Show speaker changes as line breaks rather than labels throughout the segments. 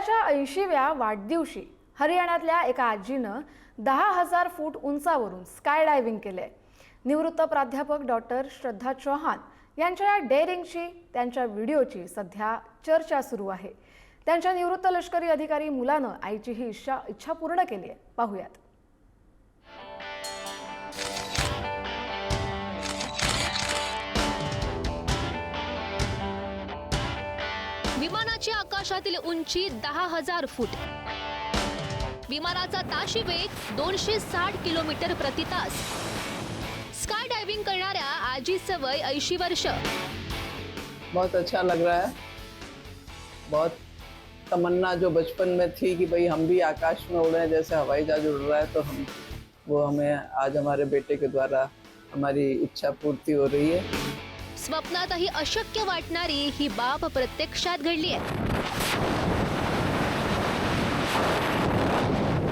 वयाच्या 80व्या वाढदिवशी हरियाणातल्या एका आजीनं 10,000 फूट उंचावरून स्काय डायव्हिंग केले। निवृत्त प्राध्यापक डॉक्टर श्रद्धा चौहान यांच्या या डेअरिंगची, त्यांच्या व्हिडिओची सध्या चर्चा सुरू आहे। त्यांच्या निवृत्त लष्करी अधिकारी मुलानं आईची ही इच्छा पूर्ण केली आहे। पाहूयात।
विमानाची आकाशातील उंची 10,000 फूट, विमानाचा ताशी वेग 260 किलोमीटर प्रति तास। स्काय डायव्हिंग करणाऱ्या आजीचं वय 80 वर्ष।
बहुत अच्छा लग रहा है। बहुत तमन्ना जो बचपन में थी कि भाई हम भी आकाश में उड़े, जैसे हवाई जहाज उड़ रहा है, तो हमें आज हमारे बेटे के द्वारा हमारी इच्छा पूर्ति हो रही है।
स्वप्नातही अशक्य वाटणारी ही बाब प्रत्यक्षात घडली आहे।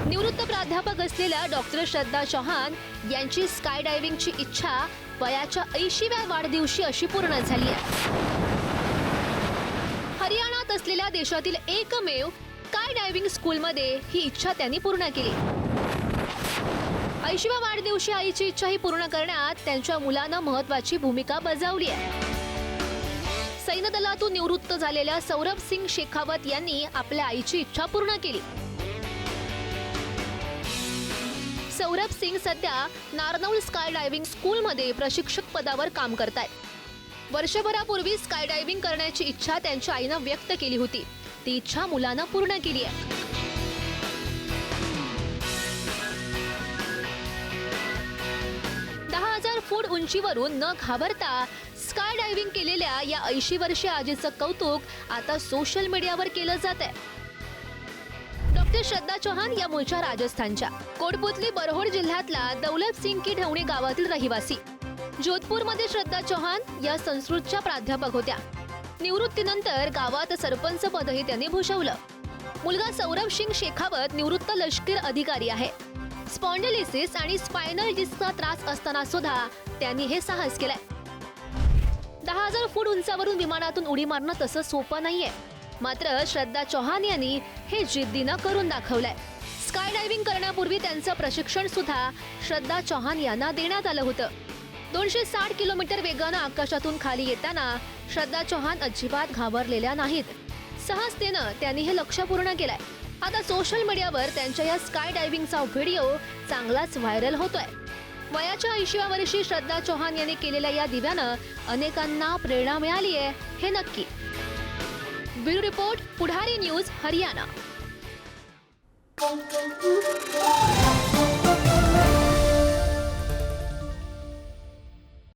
निवृत्त प्राध्यापक असलेल्या डॉक्टर श्रद्धा चौहान यांची स्काय डायव्हिंगची इच्छा वयाच्या 80व्या वाढदिवशी अशी पूर्ण झाली आहे। हरियाणात असलेल्या देशातील एकमेव स्काय डायव्हिंग स्कूलमध्ये ही इच्छा त्यांनी पूर्ण केली। 80व्या वाढदिवशी आईची इच्छा ही पूर्ण करण्यात त्यांच्या मुलानं महत्त्वाची भूमिका बजावली आहे। सैन्य दलातून निवृत्त झालेल्या सौरभ सिंग शेखावत यांनी आपल्या आईची इच्छा पूर्ण केली। सौरभ सिंग सध्या नारनौल स्काय डायव्हिंग स्कूलमध्ये प्रशिक्षक पदावर काम करतायत। वर्षभरापूर्वी स्काय डायव्हिंग करण्याची इच्छा त्यांच्या आईनं व्यक्त केली होती। ती इच्छा मुलानं पूर्ण केली आहे। फूट उंचीवरून न घाबरता स्काय डायव्हिंग केलेल्या या 80 वर्षीय आजीचं कौतुक आता सोशल मीडियावर केलं जात आहे। डॉक्टर श्रद्धा चौहान या मूळच्या राजस्थानच्या कोटपुतली बरहोड जिल्ह्यातला दौलत सिंग की ढवणी गावातील रहिवासी। जोधपूरमध्ये श्रद्धा चौहान या संस्कृतच्या प्राध्यापक होत्या। निवृत्तीनंतर गावात सरपंच पदही त्यांनी भूषवलं। मुलगा सौरभ सिंग शेखावत निवृत्त लष्करी अधिकारी आहे। स्पॉन्डिलिसिस आणि स्पायनल डिस्कचा त्रास असताना सुद्धा त्यांनी हे साहस केलंय। 10,000 फूट उंचावरून विमानातून उडी मारणं तसं सोपं नाहीये, मात्र श्रद्धा चौहान यांनी हे जिद्दीनं करून दाखवलंय। स्काय डायव्हिंग करण्यापूर्वी त्यांचं प्रशिक्षण सुद्धा श्रद्धा चौहान यांना देण्यात आलं होतं। 260 किलोमीटर वेगानं आकाशातून खाली येताना श्रद्धा चौहान अजिबात घाबरलेल्या नाहीत। सहजतेनं त्यांनी हे लक्ष्य पूर्ण केलंय। आता सोशल मीडियावर त्यांच्या या स्काय डायव्हिंगचा व्हिडिओ चांगलाच व्हायरल होतोय। वयाच्या 80व्या वर्षी श्रद्धा चौहान यांनी केलेल्या या दिव्यानं अनेकांना प्रेरणा मिळाली आहे, हे नक्की। ब्युरो रिपोर्ट, पुढारी न्यूज, हरियाणा।